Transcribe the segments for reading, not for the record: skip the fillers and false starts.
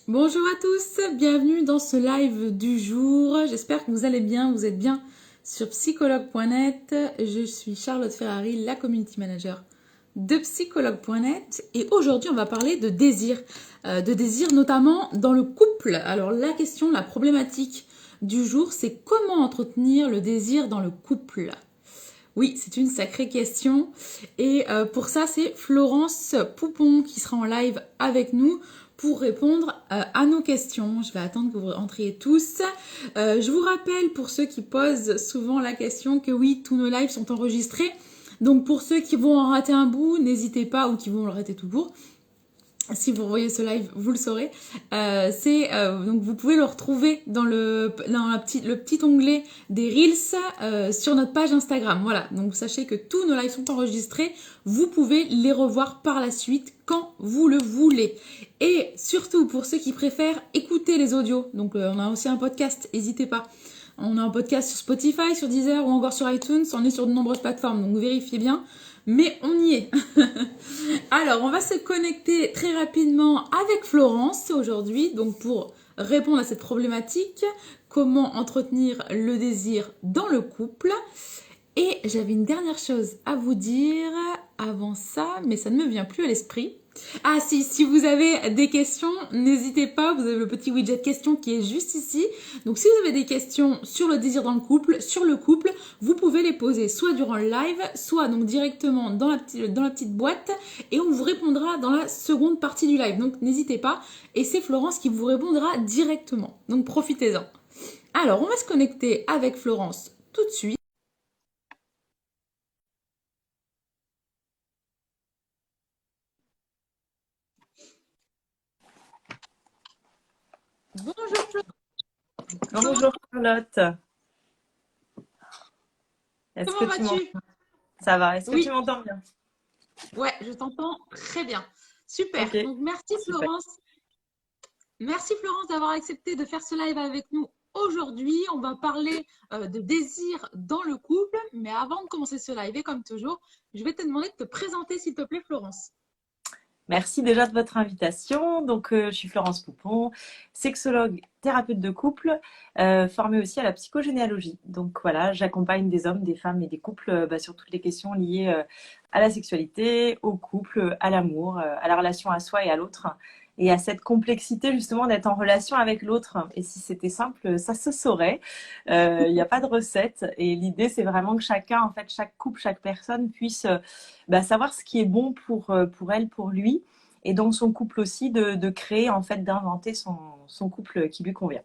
Bonjour à tous, bienvenue dans ce live du jour. J'espère que vous allez bien, vous êtes bien sur psychologue.net. Je suis Charlotte Ferrari, la community manager de psychologue.net et aujourd'hui on va parler de désir notamment dans le couple. Alors la question, la problématique du jour, c'est comment entretenir le désir dans le couple. Oui, c'est une sacrée question. Et pour ça, c'est Florence Poupon qui sera en live avec nous pour répondre à nos questions. Je vais attendre que vous entriez tous. Je vous rappelle, pour ceux qui posent souvent la question, que oui, tous nos lives sont enregistrés. Donc pour ceux qui vont en rater un bout, n'hésitez pas, ou qui vont le rater tout court, si vous voyez ce live, vous le saurez. Donc vous pouvez le retrouver dans le petit onglet des Reels sur notre page Instagram. Voilà, donc sachez que tous nos lives sont enregistrés. Vous pouvez les revoir par la suite quand vous le voulez. Et surtout pour ceux qui préfèrent écouter les audios, donc on a aussi un podcast, n'hésitez pas. On a un podcast sur Spotify, sur Deezer ou encore sur iTunes. On est sur de nombreuses plateformes, donc vérifiez bien. Mais on y est. Alors, on va se connecter très rapidement avec Florence aujourd'hui, donc pour répondre à cette problématique, comment entretenir le désir dans le couple. Et j'avais une dernière chose à vous dire avant ça, mais ça ne me vient plus à l'esprit. Ah si vous avez des questions, n'hésitez pas, vous avez le petit widget questions qui est juste ici. Donc si vous avez des questions sur le désir dans le couple, sur le couple, vous pouvez les poser soit durant le live, soit donc directement dans la petite boîte et on vous répondra dans la seconde partie du live. Donc n'hésitez pas et c'est Florence qui vous répondra directement. Donc profitez-en. Alors on va se connecter avec Florence tout de suite. Bonjour Florence, Bonjour Charlotte. Est-ce que comment tu m'entends? vas-tu? Ça va. Est-ce que tu Oui, m'entends bien? ouais, je t'entends très bien. Super. Ok, Donc merci super. Florence. Merci Florence d'avoir accepté de faire ce live avec nous aujourd'hui. On va parler de désir dans le couple. Mais avant de commencer ce live, et comme toujours, je vais te demander de te présenter s'il te plaît Florence. Merci déjà de votre invitation. Donc, je suis Florence Poupon, sexologue, thérapeute de couple, formée aussi à la psychogénéalogie. Donc voilà, j'accompagne des hommes, des femmes et des couples sur toutes les questions liées à la sexualité, au couple, à l'amour, à la relation à soi et à l'autre. Et à cette complexité justement d'être en relation avec l'autre. Et si c'était simple, ça se saurait. Il n'y a pas de recette. Et l'idée, c'est vraiment que chacun, en fait, chaque couple, chaque personne puisse savoir ce qui est bon pour elle, pour lui, et dans son couple aussi, de créer, en fait, d'inventer son couple qui lui convient.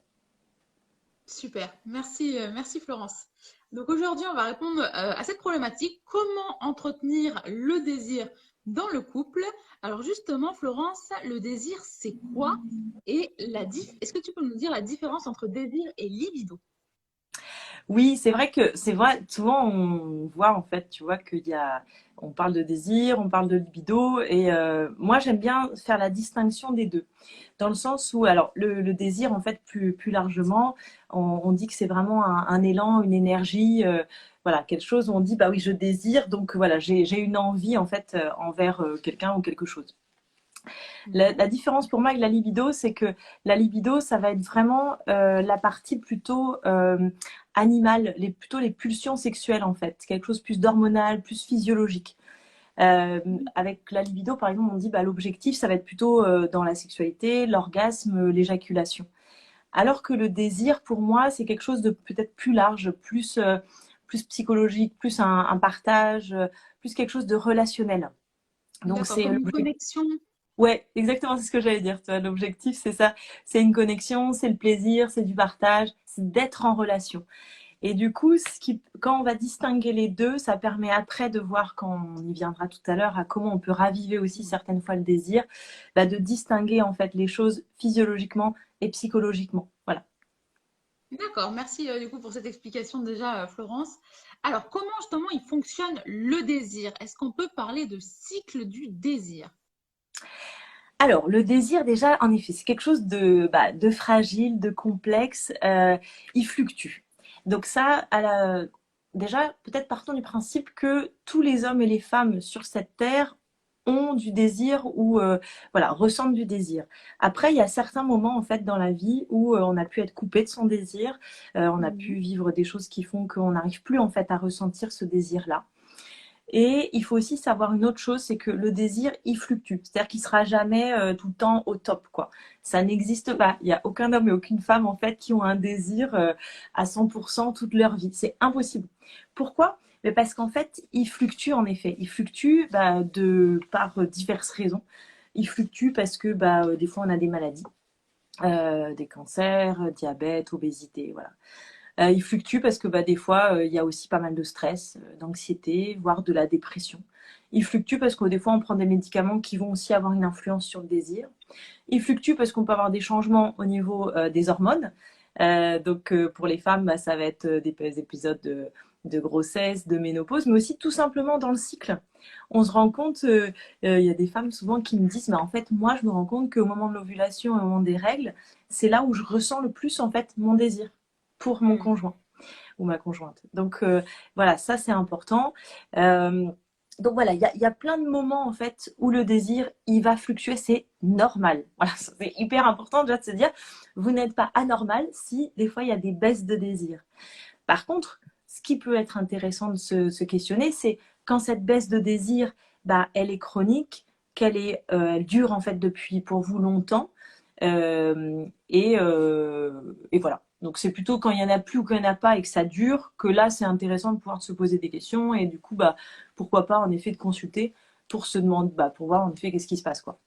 Super. Merci, merci Florence. Donc aujourd'hui, on va répondre à cette problématique. Comment entretenir le désir dans le couple? Alors justement, Florence, le désir, c'est quoi? Et est-ce que tu peux nous dire la différence entre désir et libido? Oui, c'est vrai que c'est vrai. Souvent, on voit en fait, tu vois, on parle de désir, on parle de libido, et moi, j'aime bien faire la distinction des deux, dans le sens où, alors, le désir, en fait, plus largement, on dit que c'est vraiment un élan, une énergie, voilà, quelque chose où on dit, bah oui, je désire, donc voilà, j'ai une envie en fait envers quelqu'un ou quelque chose. La différence pour moi avec la libido, c'est que la libido, ça va être vraiment la partie plutôt animale, plutôt les pulsions sexuelles en fait, quelque chose plus d'hormonal, plus physiologique. Avec la libido, par exemple, on dit bah, l'objectif, ça va être plutôt dans la sexualité, l'orgasme, l'éjaculation. Alors que le désir, pour moi, c'est quelque chose de peut-être plus large, plus psychologique, plus un partage, plus quelque chose de relationnel. Donc D'accord, c'est comme une connexion. Ouais, exactement, c'est ce que j'allais dire. Tu vois, l'objectif, c'est ça. C'est une connexion, c'est le plaisir, c'est du partage, c'est d'être en relation. Et du coup, quand on va distinguer les deux, ça permet après de voir, quand on y viendra tout à l'heure, à comment on peut raviver aussi certaines fois le désir, de distinguer en fait les choses physiologiquement et psychologiquement. Voilà. D'accord, merci du coup pour cette explication déjà, Florence. Alors, comment justement il fonctionne le désir? Est-ce qu'on peut parler de cycle du désir? Alors, le désir, déjà, en effet, c'est quelque chose de fragile, de complexe. Il fluctue. Donc ça, déjà, peut-être partons du principe que tous les hommes et les femmes sur cette terre ont du désir ou voilà, ressentent du désir. Après, il y a certains moments en fait dans la vie où on a pu être coupé de son désir, on a pu Mhm. vivre des choses qui font qu'on n'arrive plus en fait à ressentir ce désir-là. Et il faut aussi savoir une autre chose, c'est que le désir, il fluctue. C'est-à-dire qu'il sera jamais tout le temps au top, quoi. Ça n'existe pas. Il n'y a aucun homme et aucune femme, en fait, qui ont un désir à 100% toute leur vie. C'est impossible. Pourquoi? Mais parce qu'en fait, il fluctue, en effet. Il fluctue par diverses raisons. Il fluctue parce que des fois, on a des maladies, des cancers, diabète, obésité, voilà. Il fluctue parce que des fois, il y a aussi pas mal de stress, d'anxiété, voire de la dépression. Il fluctue parce que des fois, on prend des médicaments qui vont aussi avoir une influence sur le désir. Il fluctue parce qu'on peut avoir des changements au niveau des hormones. Pour les femmes, ça va être des épisodes de grossesse, de ménopause, mais aussi tout simplement dans le cycle. On se rend compte, il y a des femmes souvent qui me disent, mais en fait, moi, je me rends compte qu'au moment de l'ovulation, au moment des règles, c'est là où je ressens le plus en fait mon désir pour mon Mhm. conjoint ou ma conjointe. Voilà, ça c'est important. Euh, donc voilà, il y a plein de moments en fait où le désir il va fluctuer, c'est normal. Voilà, c'est hyper important déjà de se dire, vous n'êtes pas anormal si des fois il y a des baisses de désir. Par contre, ce qui peut être intéressant de se questionner, c'est quand cette baisse de désir, elle est chronique, elle dure en fait depuis pour vous longtemps, et voilà. Donc c'est plutôt quand il y en a plus ou qu'il n'y en a pas et que ça dure que là c'est intéressant de pouvoir se poser des questions et du coup pourquoi pas en effet de consulter pour se demander pour voir en effet qu'est-ce qui se passe quoi.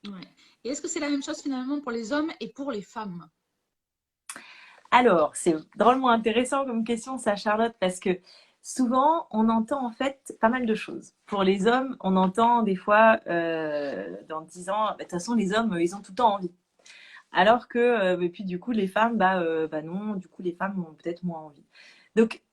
Ouais. Et est-ce que c'est la même chose finalement pour les hommes et pour les femmes? Alors, c'est drôlement intéressant comme question, ça, Charlotte, parce que souvent, on entend en fait pas mal de choses. Pour les hommes, on entend des fois, dans 10 ans, de toute façon, les hommes, ils ont tout le temps envie. Alors que, et puis du coup, les femmes, non, du coup, les femmes ont peut-être moins envie. Donc,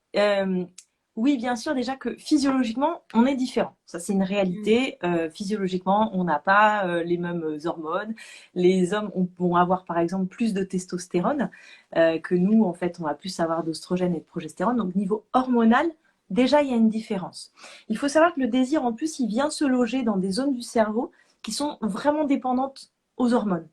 oui, bien sûr, déjà que physiologiquement, on est différent. Ça, c'est une Mhm. réalité. Physiologiquement, on n'a pas les mêmes hormones. Les hommes vont avoir, par exemple, plus de testostérone que nous. En fait, on va plus avoir d'oestrogène et de progestérone. Donc, niveau hormonal, déjà, il y a une différence. Il faut savoir que le désir, en plus, il vient se loger dans des zones du cerveau qui sont vraiment dépendantes aux hormones.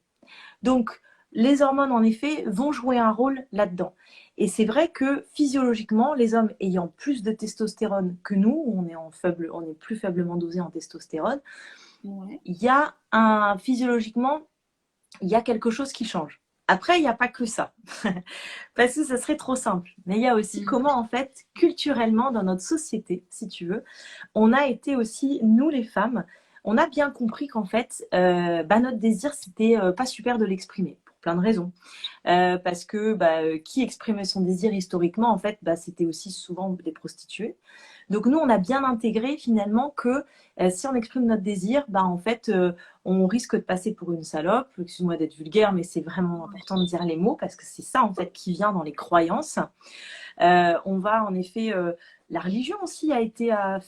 Donc, les hormones, en effet, vont jouer un rôle là-dedans. Et c'est vrai que physiologiquement, les hommes ayant plus de testostérone que nous, on est plus faiblement dosé en testostérone, Ouais. physiologiquement, il y a quelque chose qui change. Après, il n'y a pas que ça, parce que ça serait trop simple. Mais il y a aussi Mhm. comment, en fait, culturellement, dans notre société, si tu veux, on a été aussi, nous les femmes, on a bien compris qu'en fait, notre désir, c'était pas super de l'exprimer, pour plein de raisons. Parce que qui exprimait son désir historiquement, en fait, c'était aussi souvent des prostituées. Donc nous, on a bien intégré finalement que si on exprime notre désir, en fait, on risque de passer pour une salope. Excuse-moi d'être vulgaire, mais c'est vraiment Ouais. important de dire les mots parce que c'est ça en fait qui vient dans les croyances. On va en effet, la religion aussi a été, a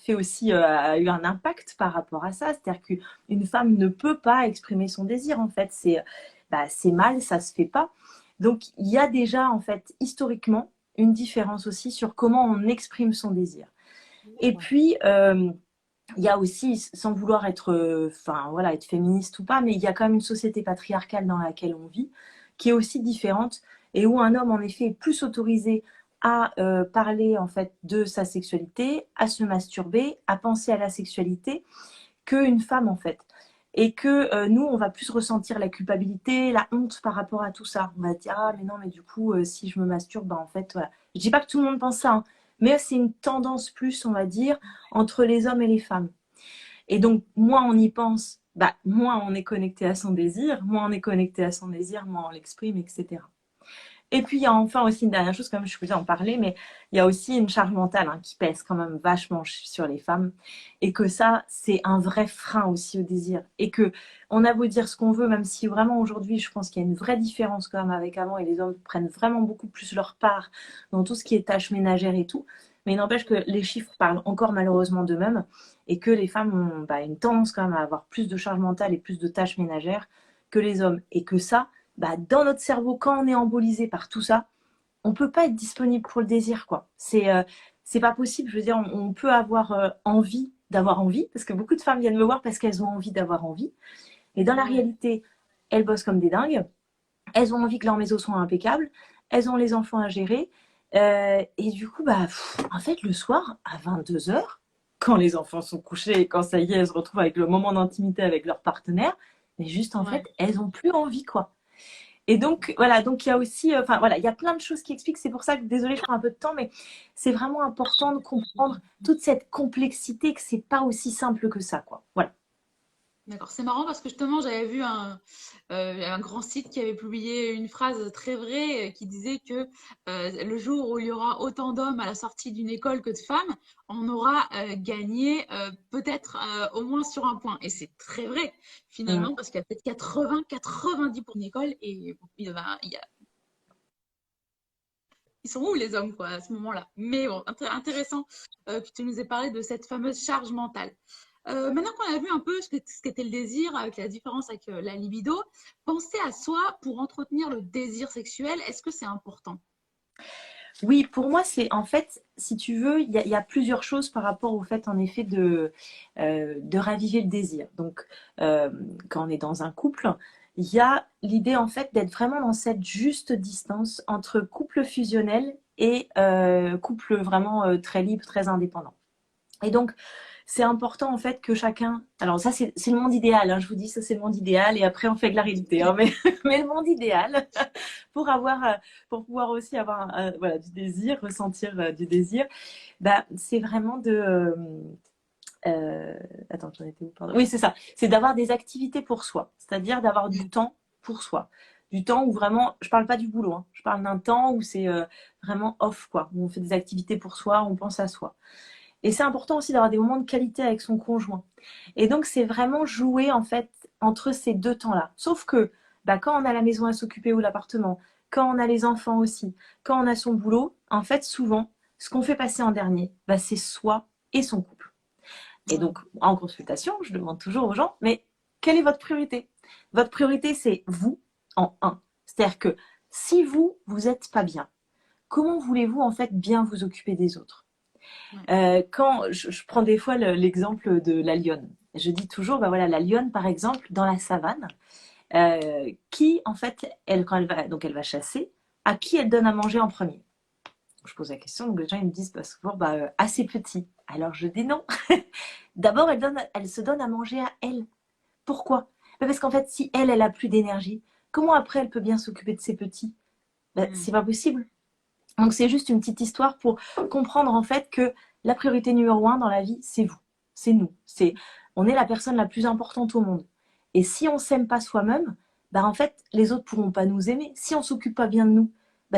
fait aussi, a eu un impact par rapport à ça. C'est-à-dire qu'une femme ne peut pas exprimer son désir. En fait, c'est mal, ça se fait pas. Donc il y a déjà en fait historiquement une différence aussi sur comment on exprime son désir. Et D'accord. puis il y a aussi, sans vouloir être, voilà, être féministe ou pas, mais il y a quand même une société patriarcale dans laquelle on vit, qui est aussi différente et où un homme en effet est plus autorisé à parler en fait de sa sexualité, à se masturber, à penser à la sexualité, qu'une femme en fait. Et que nous, on va plus ressentir la culpabilité, la honte par rapport à tout ça. On va dire, ah mais non, mais du coup, si je me masturbe, en fait, voilà. Je dis pas que tout le monde pense ça, hein, mais c'est une tendance plus, on va dire, entre les hommes et les femmes. Et donc, moins on y pense, moins on est connecté à son désir, moins on est connecté à son désir, moins on l'exprime, etc. Et puis, il y a enfin aussi une dernière chose, comme je vous en parler, mais il y a aussi une charge mentale qui pèse quand même vachement sur les femmes. Et que ça, c'est un vrai frein aussi au désir. Et que on a beau dire ce qu'on veut, même si vraiment aujourd'hui, je pense qu'il y a une vraie différence quand même avec avant et les hommes prennent vraiment beaucoup plus leur part dans tout ce qui est tâches ménagères et tout. Mais il n'empêche que les chiffres parlent encore malheureusement d'eux-mêmes et que les femmes ont une tendance quand même à avoir plus de charge mentale et plus de tâches ménagères que les hommes. Et que ça, dans notre cerveau, quand on est embolisé par tout ça, on peut pas être disponible pour le désir, quoi. C'est pas possible. Je veux dire, on peut avoir envie d'avoir envie, parce que beaucoup de femmes viennent me voir parce qu'elles ont envie d'avoir envie. Mais dans la Ouais. réalité, elles bossent comme des dingues. Elles ont envie que leur maison soit impeccable. Elles ont les enfants à gérer. Et du coup, en fait, le soir, à 22h, quand les enfants sont couchés et quand ça y est, elles se retrouvent avec le moment d'intimité avec leur partenaire, mais juste en fait, Ouais. elles n'ont plus envie, quoi. Et donc, voilà, donc il y a aussi, enfin voilà, il y a plein de choses qui expliquent. C'est pour ça que, désolée, je prends un peu de temps, mais c'est vraiment important de comprendre toute cette complexité, que c'est pas aussi simple que ça, quoi. Voilà. D'accord, c'est marrant parce que justement j'avais vu un grand site qui avait publié une phrase très vraie qui disait que le jour où il y aura autant d'hommes à la sortie d'une école que de femmes, on aura gagné peut-être au moins sur un point. Et c'est très vrai Mm. finalement parce qu'il y a peut-être 80-90 pour une école et ils sont où les hommes quoi à ce moment-là? Mais bon, intéressant que tu nous aies parlé de cette fameuse charge mentale. Maintenant qu'on a vu un peu ce qu'était le désir, avec la différence avec la libido, penser à soi pour entretenir le désir sexuel, est-ce que c'est important? Oui, pour moi, c'est en fait, si tu veux, il y a plusieurs choses par rapport au fait, en effet, de raviver le désir. Donc, euh, quand on est dans un couple, il y a l'idée, en fait, d'être vraiment dans cette juste distance entre couple fusionnel et couple vraiment très libre, très indépendant. Et donc, c'est important en fait que chacun. Alors ça, c'est le monde idéal. Hein, je vous dis, ça c'est le monde idéal. Et après, on fait de la réalité. Hein, mais, mais le monde idéal pour avoir, pour pouvoir aussi avoir voilà, du désir, ressentir du désir, c'est vraiment de. Attends, j'en étais où, pardon. Oui, c'est ça. C'est d'avoir des activités pour soi. C'est-à-dire d'avoir du temps pour soi. Du temps où vraiment, je parle pas du boulot. Hein, je parle d'un temps où c'est vraiment off, quoi. Où on fait des activités pour soi, on pense à soi. Et c'est important aussi d'avoir des moments de qualité avec son conjoint. Et donc, c'est vraiment jouer, en fait, entre ces deux temps-là. Sauf que, quand on a la maison à s'occuper ou l'appartement, quand on a les enfants aussi, quand on a son boulot, en fait, souvent, ce qu'on fait passer en dernier, c'est soi et son couple. Et Ouais, donc, en consultation, je demande toujours aux gens, mais quelle est votre priorité? Votre priorité, c'est vous en un. C'est-à-dire que si vous, vous n'êtes pas bien, comment voulez-vous, en fait, bien vous occuper des autres? ouais, Quand je prends des fois l'exemple de la lionne, je dis toujours, voilà, la lionne, par exemple, dans la savane, qui, en fait, elle, quand elle va chasser, à qui elle donne à manger en premier? Je pose la question, donc les gens ils me disent souvent, à ses petits. Alors je dis non. D'abord, elle se donne à manger à elle. Pourquoi? Parce qu'en fait, si elle a plus d'énergie, comment après elle peut bien s'occuper de ses petits? mm, C'est pas possible. Donc c'est juste une petite histoire pour comprendre en fait que la priorité numéro un dans la vie, c'est vous, c'est nous, on est la personne la plus importante au monde. Et si on s'aime pas soi-même, en fait les autres pourront pas nous aimer. Si on s'occupe pas bien de nous,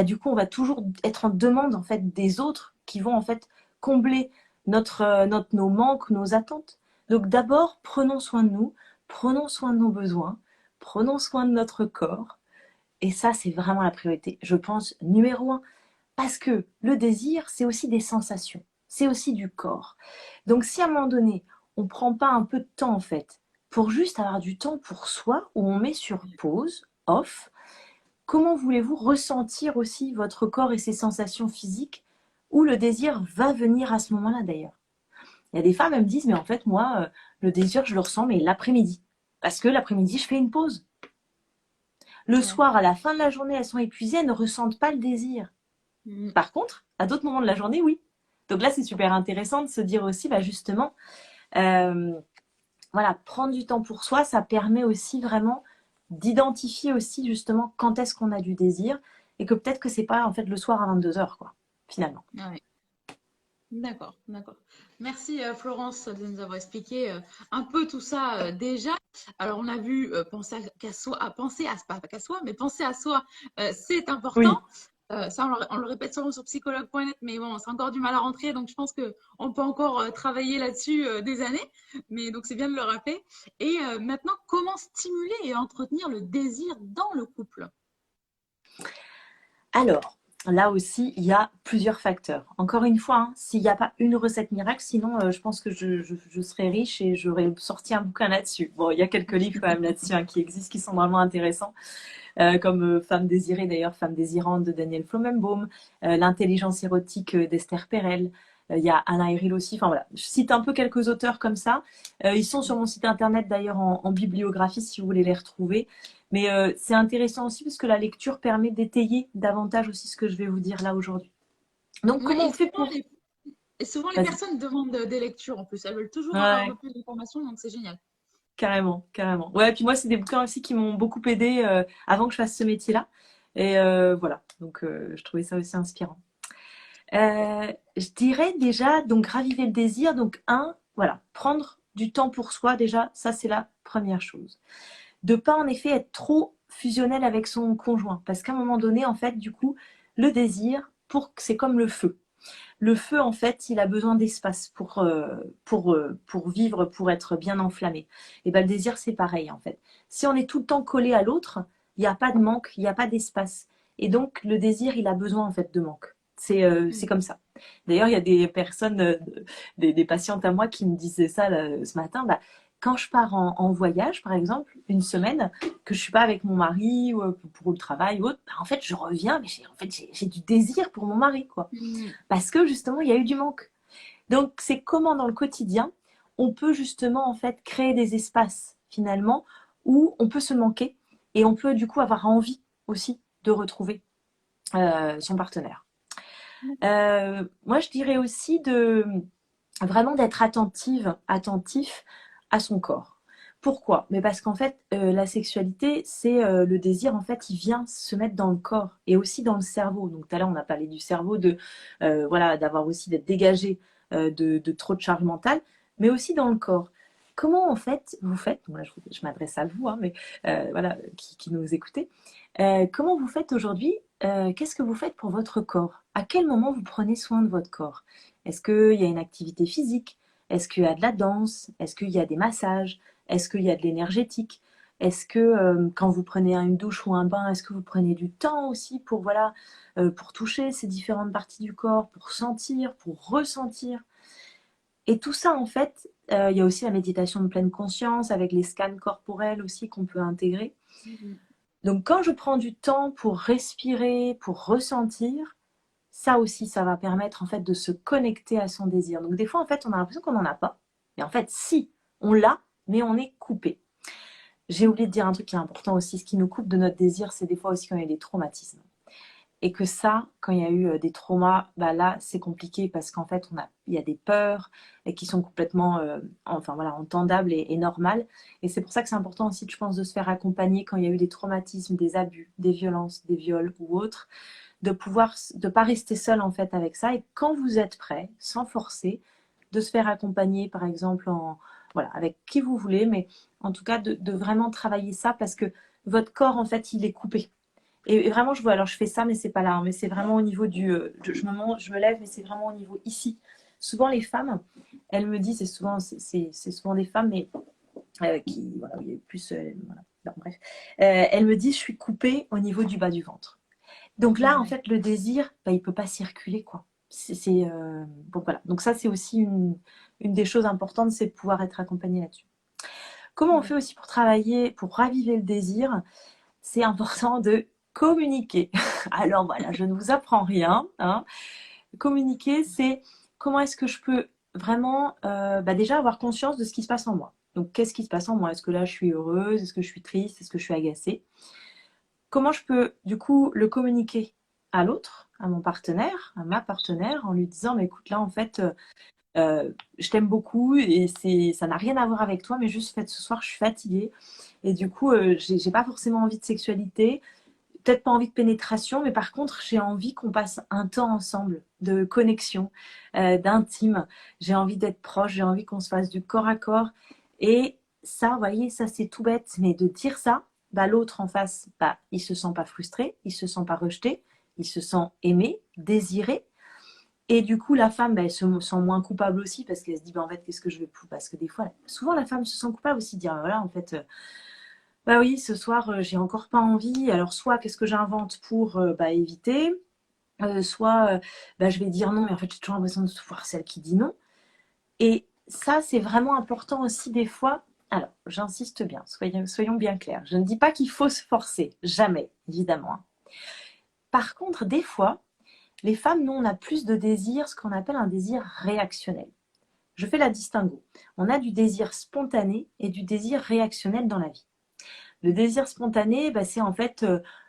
du coup on va toujours être en demande en fait des autres qui vont en fait combler nos manques, nos attentes. Donc d'abord prenons soin de nous, prenons soin de nos besoins, prenons soin de notre corps. Et ça, c'est vraiment la priorité, je pense, numéro un. Parce que le désir, c'est aussi des sensations, c'est aussi du corps. Donc si à un moment donné, on ne prend pas un peu de temps en fait, pour juste avoir du temps pour soi, où on met sur pause, off, comment voulez-vous ressentir aussi votre corps et ses sensations physiques, où le désir va venir à ce moment-là d'ailleurs? Il y a des femmes, elles me disent, mais en fait, moi, le désir, je le ressens, mais l'après-midi. Parce que l'après-midi, je fais une pause. Le ouais, soir, à la fin de la journée, elles sont épuisées, elles ne ressentent pas le désir. mm, Par contre, à d'autres moments de la journée, oui. Donc là, c'est super intéressant de se dire aussi, justement, euh, voilà, prendre du temps pour soi, ça permet aussi vraiment d'identifier aussi justement quand est-ce qu'on a du désir et que peut-être que c'est pas en fait le soir à 22h, quoi, finalement. ouais. D'accord, d'accord. Merci Florence de nous avoir expliqué un peu tout ça déjà. Alors on a vu qu'à soi, à penser à pas qu'à soi, mais penser à soi, c'est important. Oui, Ça on le répète souvent sur psychologue.net, mais bon, c'est encore du mal à rentrer, donc je pense que on peut encore travailler là-dessus des années. Mais donc c'est bien de le rappeler. Et maintenant, comment stimuler et entretenir le désir dans le couple? alors, là aussi, il y a plusieurs facteurs. Encore une fois, hein, s'il n'y a pas une recette miracle, sinon je pense que je serais riche et j'aurais sorti un bouquin là-dessus. Bon, il y a quelques livres quand même là-dessus hein, qui existent, qui sont vraiment intéressants. Comme Femme désirée d'ailleurs, Femme désirante de Daniel Flomenbaum, L'intelligence érotique d'Esther Perel. Il y a Anna Eril aussi. Enfin voilà, je cite un peu quelques auteurs comme ça. Ils sont sur mon site internet d'ailleurs en bibliographie si vous voulez les retrouver. Mais c'est intéressant aussi parce que la lecture permet d'étayer davantage aussi ce que je vais vous dire là aujourd'hui. Donc Ouais, comment on fait pour... et souvent les Vas-y. personnes demandent des lectures en plus. Elles veulent toujours avoir un Ouais, peu plus d'informations, donc c'est génial. carrément, carrément. Ouais, puis moi c'est des bouquins aussi qui m'ont beaucoup aidé avant que je fasse ce métier-là. Et voilà, donc je trouvais ça aussi inspirant. Je dirais déjà, donc raviver le désir. Donc voilà, prendre du temps pour soi déjà, ça c'est la première chose. De pas en effet être trop fusionnel avec son conjoint, parce qu'à un moment donné, en fait, du coup, le désir, c'est comme le feu. Le feu, en fait, il a besoin d'espace pour vivre, pour être bien enflammé. Et ben le désir, c'est pareil, en fait. Si on est tout le temps collé à l'autre, il n'y a pas de manque, il n'y a pas d'espace. Et donc, le désir, il a besoin, en fait, de manque. C'est Mm. comme ça. D'ailleurs, il y a des personnes, des patientes à moi qui me disaient ça là, ce matin. Bah, quand je pars en voyage, par exemple, une semaine, que je suis pas avec mon mari ou pour le travail ou autre, bah, en fait, je reviens, mais j'ai du désir pour mon mari, quoi. Mm. Parce que justement, il y a eu du manque. Donc, c'est comment dans le quotidien, on peut justement en fait créer des espaces finalement où on peut se manquer et on peut du coup avoir envie aussi de retrouver son partenaire. Moi, je dirais aussi de vraiment d'être attentif à son corps. Pourquoi? Mais parce qu'en fait, la sexualité, c'est le désir, en fait, il vient se mettre dans le corps et aussi dans le cerveau. Donc tout à l'heure, on a parlé du cerveau, voilà, d'avoir aussi d'être dégagé de trop de charge mentale, mais aussi dans le corps. Comment en fait vous faites, bon, là, je m'adresse à vous, hein, mais voilà, qui nous écoutez, comment vous faites aujourd'hui, qu'est-ce que vous faites pour votre corps? À quel moment vous prenez soin de votre corps? Est-ce qu'il y a une activité physique? Est-ce qu'il y a de la danse? Est-ce qu'il y a des massages? Est-ce qu'il y a de l'énergétique? Est-ce que quand vous prenez une douche ou un bain, est-ce que vous prenez du temps aussi pour, voilà, pour toucher ces différentes parties du corps, pour sentir, pour ressentir? Et tout ça, en fait, il y a aussi la méditation de pleine conscience avec les scans corporels aussi qu'on peut intégrer. Mm. Donc quand je prends du temps pour respirer, pour ressentir, ça aussi, ça va permettre en fait de se connecter à son désir. Donc des fois, en fait, on a l'impression qu'on n'en a pas. Mais en fait, si, on l'a, mais on est coupé. J'ai oublié de dire un truc qui est important aussi. Ce qui nous coupe de notre désir, c'est des fois aussi quand il y a des traumatismes. Et que ça, quand il y a eu des traumas, bah là, c'est compliqué parce qu'en fait, il y a des peurs et qui sont complètement, enfin voilà, entendables et normales. Et c'est pour ça que c'est important aussi, je pense, de se faire accompagner quand il y a eu des traumatismes, des abus, des violences, des viols ou autres, de pas rester seul en fait avec ça. Et quand vous êtes prêt, sans forcer, de se faire accompagner, par exemple, voilà, avec qui vous voulez, mais en tout cas, de vraiment travailler ça parce que votre corps, en fait, il est coupé. Et vraiment, je vois, alors je fais ça, mais c'est pas là, hein, mais c'est vraiment au niveau je me lève, mais c'est vraiment au niveau ici. Souvent, les femmes, elles me disent, c'est souvent des femmes, mais qui, voilà, il y a plus, voilà, non, bref, elles me disent, je suis coupée au niveau du bas du ventre. Donc là, en Ouais. fait, le désir, bah, il peut pas circuler, quoi. Bon, voilà. Donc ça, c'est aussi une des choses importantes, c'est de pouvoir être accompagné là-dessus. Comment on fait aussi pour travailler, pour raviver le désir? C'est important de communiquer. Alors voilà, je ne vous apprends rien, hein. Communiquer, c'est comment est-ce que je peux vraiment bah déjà avoir conscience de ce qui se passe en moi. Donc qu'est-ce qui se passe en moi? Est-ce que là je suis heureuse? Est-ce que je suis triste? Est-ce que je suis agacée? Comment je peux du coup le communiquer à l'autre, à mon partenaire, à ma partenaire, en lui disant, mais écoute, là en fait, je t'aime beaucoup et ça n'a rien à voir avec toi, mais juste en fait, ce soir je suis fatiguée et du coup, j'ai pas forcément envie de sexualité, peut-être pas envie de pénétration, mais par contre, j'ai envie qu'on passe un temps ensemble, de connexion, d'intime. J'ai envie d'être proche, j'ai envie qu'on se fasse du corps à corps. Et ça, vous voyez, ça c'est tout bête, mais de dire ça, bah, l'autre en face, bah, il se sent pas frustré, il se sent pas rejeté, il se sent aimé, désiré. Et du coup, la femme, bah, elle se sent moins coupable aussi parce qu'elle se dit, bah, en fait, qu'est-ce que je veux. Parce que des fois, souvent, la femme se sent coupable aussi de dire, voilà, en fait, bah oui, ce soir, j'ai encore pas envie. Alors, soit qu'est-ce que j'invente pour bah, éviter, soit bah, je vais dire non, mais en fait, j'ai toujours l'impression de voir celle qui dit non. Et ça, c'est vraiment important aussi des fois. Alors, j'insiste bien, soyons bien clairs. Je ne dis pas qu'il faut se forcer, jamais, évidemment, hein. Par contre, des fois, Les femmes, nous, on a plus de désir, ce qu'on appelle un désir réactionnel. Je fais la distinguo. On a du désir spontané et du désir réactionnel dans la vie. Le désir spontané, bah, c'est en fait,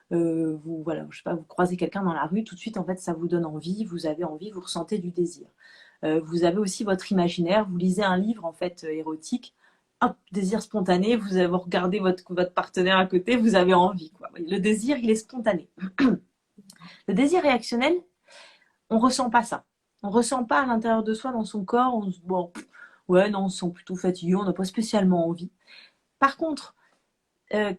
vous, voilà, je sais pas, vous croisez quelqu'un dans la rue, tout de suite, en fait, ça vous donne envie, vous avez envie, vous ressentez du désir. Vous avez aussi votre imaginaire, vous lisez un livre, en fait, érotique, hop, désir spontané, vous regardez votre partenaire à côté, vous avez envie, quoi. Le désir, il est spontané. Le désir réactionnel, on ressent pas ça. On ressent pas à l'intérieur de soi, dans son corps, on se dit, bon, ouais, non, on se sent plutôt fatigué, on n'a pas spécialement envie. Par contre,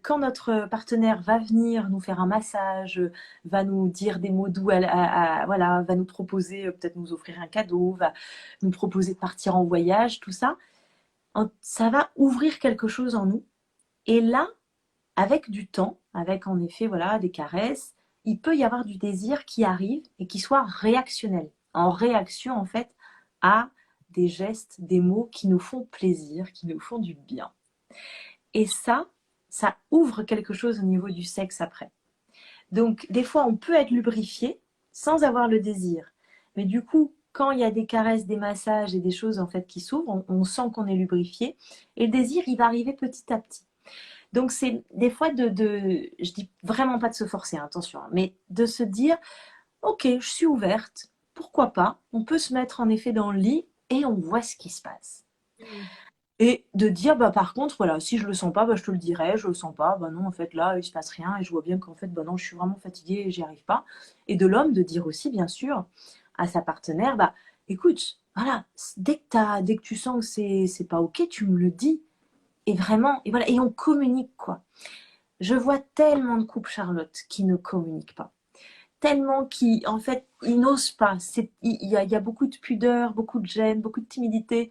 quand notre partenaire va venir nous faire un massage, va nous dire des mots doux, voilà, va nous proposer, peut-être nous offrir un cadeau, va nous proposer de partir en voyage, tout ça, ça va ouvrir quelque chose en nous. Et là, avec du temps, avec en effet voilà, des caresses, il peut y avoir du désir qui arrive et qui soit réactionnel, en réaction en fait à des gestes, des mots qui nous font plaisir, qui nous font du bien. Et ça ouvre quelque chose au niveau du sexe après. Donc, des fois, on peut être lubrifié sans avoir le désir. Mais du coup, quand il y a des caresses, des massages et des choses en fait qui s'ouvrent, on sent qu'on est lubrifié. Et le désir, il va arriver petit à petit. Donc, c'est des fois je dis vraiment pas de se forcer, hein, attention, hein, mais de se dire, ok, je suis ouverte, pourquoi pas, on peut se mettre en effet dans le lit et on voit ce qui se passe. Et de dire, bah, par contre, voilà, si je le sens pas, bah, je te le dirai, je le sens pas, bah non, en fait, là, il se passe rien, et je vois bien qu'en fait, bah non, je suis vraiment fatiguée et j'y arrive pas. Et de l'homme, de dire aussi, bien sûr, à sa partenaire, bah, écoute, voilà, dès que tu sens que c'est pas ok, tu me le dis. Et vraiment, et voilà, et on communique, quoi. Je vois tellement de couples, Charlotte, qui ne communiquent pas. Tellement qui, en fait, ils n'osent pas. Il y a beaucoup de pudeur, beaucoup de gêne, beaucoup de timidité.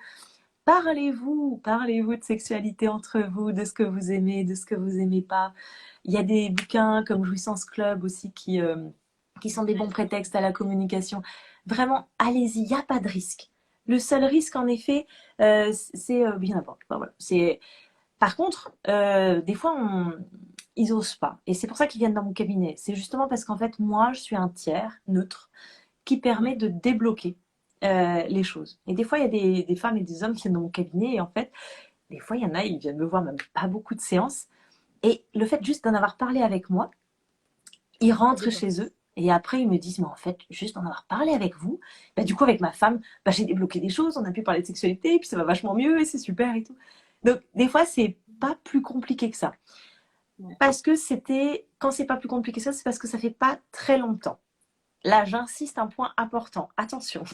Parlez-vous de sexualité entre vous, de ce que vous aimez, de ce que vous aimez pas. Il y a des bouquins comme Jouissance Club aussi qui sont des bons prétextes à la communication. Vraiment, allez-y, il n'y a pas de risque. Le seul risque, en effet, c'est bien n'importe quoi. Voilà. Par contre, des fois, ils osent pas. Et c'est pour ça qu'ils viennent dans mon cabinet. C'est justement parce qu'en fait, moi, je suis un tiers neutre qui permet de débloquer les choses. Et des fois, il y a des femmes et des hommes qui viennent dans mon cabinet. Et en fait, des fois, il y en a, ils viennent me voir même pas beaucoup de séances. Et le fait juste d'en avoir parlé avec moi, ils rentrent chez eux. Et après, ils me disent, mais en fait, juste d'en avoir parlé avec vous, bah, du coup, avec ma femme, bah, j'ai débloqué des choses, on a pu parler de sexualité, et puis ça va vachement mieux, et c'est super et tout. Donc, des fois, c'est pas plus compliqué que ça. Parce que quand c'est pas plus compliqué que ça, c'est parce que ça fait pas très longtemps. Là, j'insiste un point important. Attention,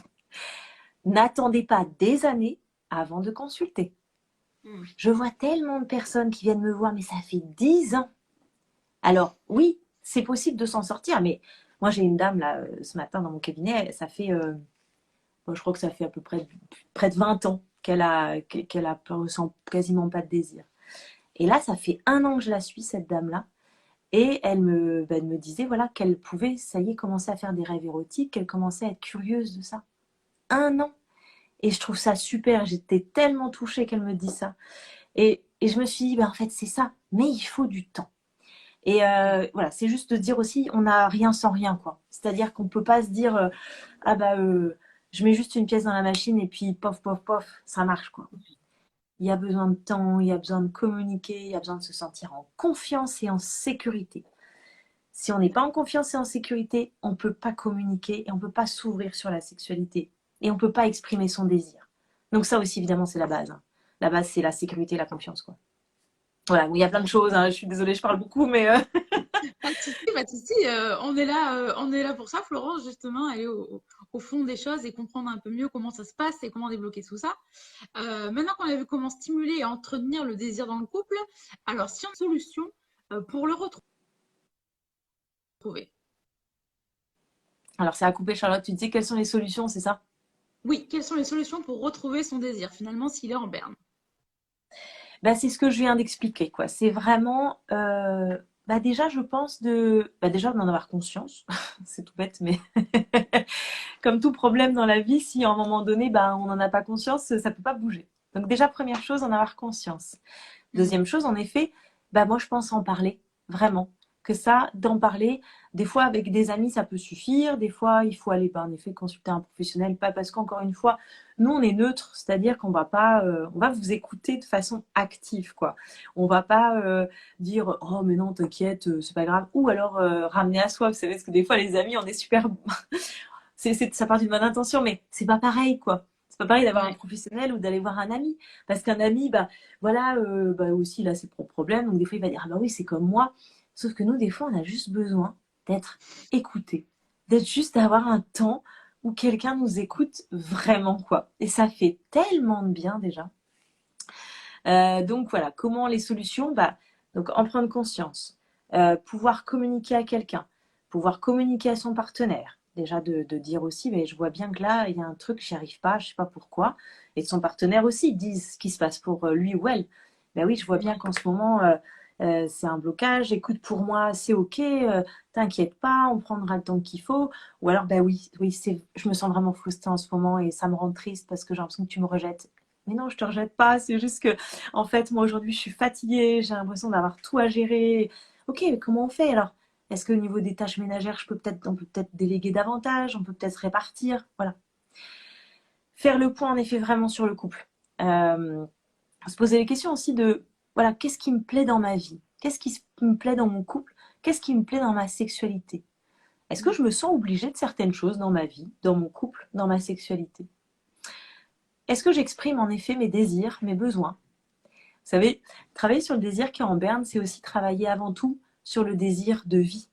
n'attendez pas des années avant de consulter. Je vois tellement de personnes qui viennent me voir, mais ça fait 10 ans. Alors, oui, c'est possible de s'en sortir, mais moi, j'ai une dame, là, ce matin, dans mon cabinet, ça fait, je crois que ça fait à peu près de 20 ans qu'elle ressent quasiment pas de désir. Et là, ça fait 1 an que je la suis, cette dame-là. Et elle me disait voilà, qu'elle pouvait, ça y est, commencer à faire des rêves érotiques, qu'elle commençait à être curieuse de ça. 1 an. Et je trouve ça super. J'étais tellement touchée qu'elle me dise ça. Et je me suis dit, ben, en fait, c'est ça. Mais il faut du temps. Et voilà, c'est juste de dire aussi, on n'a rien sans rien, quoi. C'est-à-dire qu'on ne peut pas se dire, ah bah, je mets juste une pièce dans la machine et puis pof, pof, pof, ça marche, quoi. Il y a besoin de temps, il y a besoin de communiquer, il y a besoin de se sentir en confiance et en sécurité. Si on n'est pas en confiance et en sécurité, on ne peut pas communiquer et on ne peut pas s'ouvrir sur la sexualité. Et on ne peut pas exprimer son désir. Donc ça aussi, évidemment, c'est la base. Hein. La base, c'est la sécurité et la confiance, quoi. Voilà, il y a plein de choses. Hein. Je suis désolée, je parle beaucoup, mais... Pas de souci, pas de souci. On est là pour ça, Florence, justement, aller au fond des choses et comprendre un peu mieux comment ça se passe et comment débloquer tout ça. Maintenant qu'on a vu comment stimuler et entretenir le désir dans le couple, alors si on a une solution pour le retrouver. Alors, ça a coupé, Charlotte. Tu dis quelles sont les solutions, c'est ça? Oui, quelles sont les solutions pour retrouver son désir, finalement, s'il est en berne? Bah, c'est ce que je viens d'expliquer, quoi. C'est vraiment... bah, déjà, je pense déjà d'en avoir conscience. C'est tout bête, mais... Comme tout problème dans la vie, si à un moment donné, bah, on n'en a pas conscience, ça peut pas bouger. Donc déjà, première chose, en avoir conscience. Deuxième chose, en effet, bah, moi, je pense en parler, vraiment. que ça, d'en parler. Des fois, avec des amis, ça peut suffire. Des fois, il faut aller, en effet, consulter un professionnel. Pas parce qu'encore une fois, nous, on est neutre, c'est-à-dire qu'on va pas, on va vous écouter de façon active, quoi. On va pas dire, oh, mais non, t'inquiète, c'est pas grave. Ou alors ramener à soi. Vous savez, parce que des fois, les amis, on est super, ça part d'une bonne intention, mais c'est pas pareil, quoi. C'est pas pareil d'avoir un Ouais. professionnel ou d'aller voir un ami. Parce qu'un ami, voilà, aussi, il a ses propres problèmes. Donc, des fois, il va dire, ah bah oui, c'est comme moi. Sauf que nous, des fois, on a juste besoin d'être écouté. D'être juste d'avoir un temps où quelqu'un nous écoute vraiment, quoi. Et ça fait tellement de bien, déjà. Donc, voilà. Comment les solutions? Donc, en prendre conscience. Pouvoir communiquer à quelqu'un. Pouvoir communiquer à son partenaire. Déjà de dire aussi, mais je vois bien que là, il y a un truc, j'y arrive pas, je sais pas pourquoi. Et son partenaire aussi dise ce qui se passe pour lui ou elle. Ben oui, je vois bien qu'en ce moment, c'est un blocage. Écoute, pour moi, c'est ok. T'inquiète pas, on prendra le temps qu'il faut. Ou alors, ben oui, oui, je me sens vraiment frustrée en ce moment et ça me rend triste parce que j'ai l'impression que tu me rejettes. Mais non, je te rejette pas. C'est juste que, en fait, moi aujourd'hui, je suis fatiguée. J'ai l'impression d'avoir tout à gérer. Ok, mais comment on fait alors? Est-ce qu'au niveau des tâches ménagères, on peut peut-être déléguer davantage, on peut peut-être répartir, voilà. Faire le point en effet vraiment sur le couple. Se poser les questions aussi de, voilà, qu'est-ce qui me plaît dans ma vie? Qu'est-ce qui me plaît dans mon couple? Qu'est-ce qui me plaît dans ma sexualité? Est-ce que je me sens obligée de certaines choses dans ma vie, dans mon couple, dans ma sexualité? Est-ce que j'exprime en effet mes désirs, mes besoins? Vous savez, travailler sur le désir qui est en berne, c'est aussi travailler avant tout sur le désir de vie.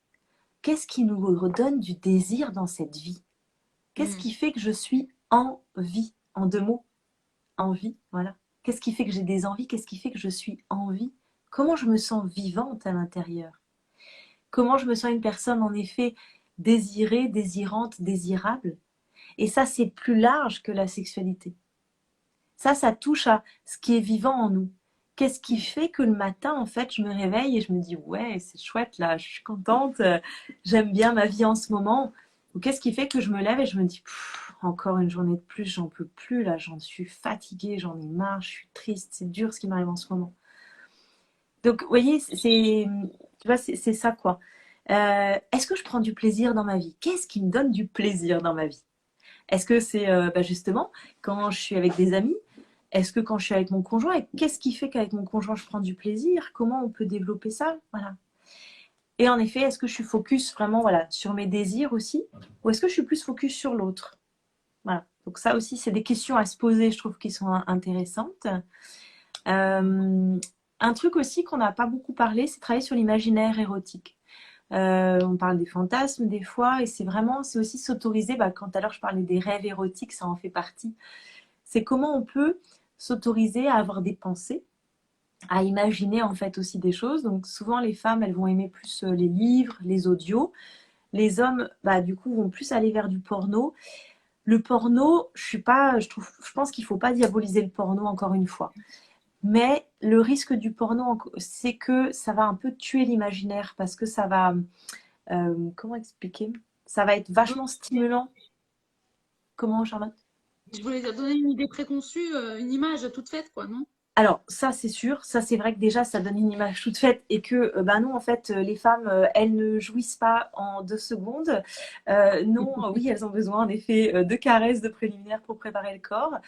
Qu'est-ce qui nous redonne du désir dans cette vie? Qu'est-ce Mm. qui fait que je suis en vie? En deux mots, en vie, voilà. Qu'est-ce qui fait que j'ai des envies? Qu'est-ce qui fait que je suis en vie? Comment je me sens vivante à l'intérieur? Comment je me sens une personne en effet désirée, désirante, désirable? Et ça, c'est plus large que la sexualité. Ça touche à ce qui est vivant en nous. Qu'est-ce qui fait que le matin, en fait, je me réveille et je me dis, ouais, c'est chouette là, je suis contente, j'aime bien ma vie en ce moment. Ou qu'est-ce qui fait que je me lève et je me dis, encore une journée de plus, j'en peux plus là, j'en suis fatiguée, j'en ai marre, je suis triste, c'est dur ce qui m'arrive en ce moment. Donc, vous voyez, tu vois, c'est ça quoi. Est-ce que je prends du plaisir dans ma vie? Qu'est-ce qui me donne du plaisir dans ma vie? Est-ce que c'est justement quand je suis avec des amis? Est-ce que quand je suis avec mon conjoint, qu'est-ce qui fait qu'avec mon conjoint je prends du plaisir? Comment on peut développer ça? Voilà. Et en effet, est-ce que je suis focus vraiment voilà, sur mes désirs aussi? Ou est-ce que je suis plus focus sur l'autre? Voilà. Donc ça aussi, c'est des questions à se poser, je trouve, qui sont intéressantes. Un truc aussi qu'on n'a pas beaucoup parlé, c'est travailler sur l'imaginaire érotique. On parle des fantasmes des fois, et c'est aussi s'autoriser, quand tout à l'heure je parlais des rêves érotiques, ça en fait partie. C'est comment on peut s'autoriser à avoir des pensées, à imaginer en fait aussi des choses. Donc souvent les femmes, elles vont aimer plus les livres, les audios. Les hommes, du coup, vont plus aller vers du porno. Le porno, je pense qu'il faut pas diaboliser le porno encore une fois. Mais le risque du porno, c'est que ça va un peu tuer l'imaginaire parce que ça va, comment expliquer? Ça va être vachement stimulant. Comment, Charlotte? Je voulais dire, donner une idée préconçue, une image toute faite, quoi, non? Alors, ça, c'est sûr. Ça, c'est vrai que déjà, ça donne une image toute faite et que, non, en fait, les femmes, elles ne jouissent pas en 2 secondes. Non, oui, elles ont besoin, en effet, de caresses, de préliminaires pour préparer le corps.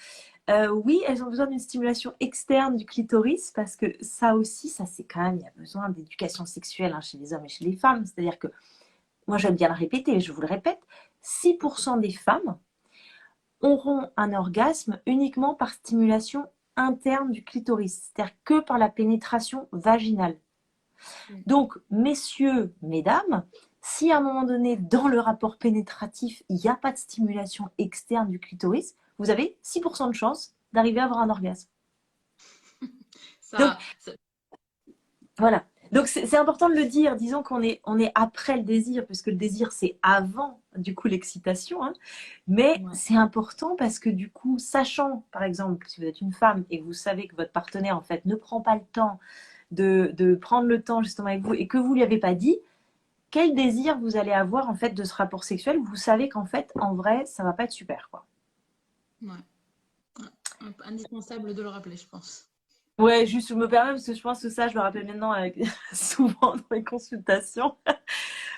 Oui, elles ont besoin d'une stimulation externe du clitoris parce que ça aussi, ça, c'est quand même, il y a besoin d'éducation sexuelle chez les hommes et chez les femmes. C'est-à-dire que, moi, j'aime bien le répéter, je vous le répète, 6% des femmes auront un orgasme uniquement par stimulation interne du clitoris, c'est-à-dire que par la pénétration vaginale. Donc, messieurs, mesdames, si à un moment donné, dans le rapport pénétratif, il n'y a pas de stimulation externe du clitoris, vous avez 6% de chance d'arriver à avoir un orgasme. Donc, Ça, ça- voilà. Donc, c'est important de le dire. Disons on est après le désir, puisque le désir, c'est avant, du coup, l'excitation. Hein. Mais ouais. c'est important parce que, du coup, sachant, par exemple, si vous êtes une femme et que vous savez que votre partenaire, en fait, ne prend pas le temps de prendre le temps, justement, avec vous et que vous ne lui avez pas dit, quel désir vous allez avoir, en fait, de ce rapport sexuel? Vous savez qu'en fait, en vrai, ça ne va pas être super, quoi. Ouais. Indispensable de le rappeler, je pense. Ouais, juste, je me permets parce que je pense que ça, je me rappelle maintenant avec... souvent dans les consultations.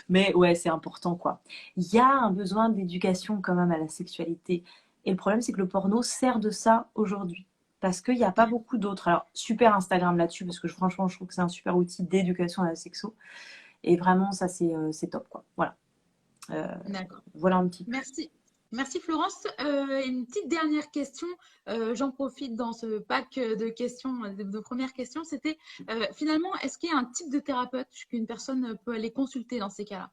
Mais ouais, c'est important, quoi. Il y a un besoin d'éducation quand même à la sexualité. Et le problème, c'est que le porno sert de ça aujourd'hui. Parce qu'il n'y a pas beaucoup d'autres. Alors, super Instagram là-dessus, parce que franchement, je trouve que c'est un super outil d'éducation à la sexo. Et vraiment, ça, c'est top, quoi. Voilà. Euh, D'accord. voilà un petit peu. Merci. Merci Florence. Une petite dernière question. J'en profite dans ce pack de questions, de premières questions. C'était finalement, est-ce qu'il y a un type de thérapeute qu'une personne peut aller consulter dans ces cas-là?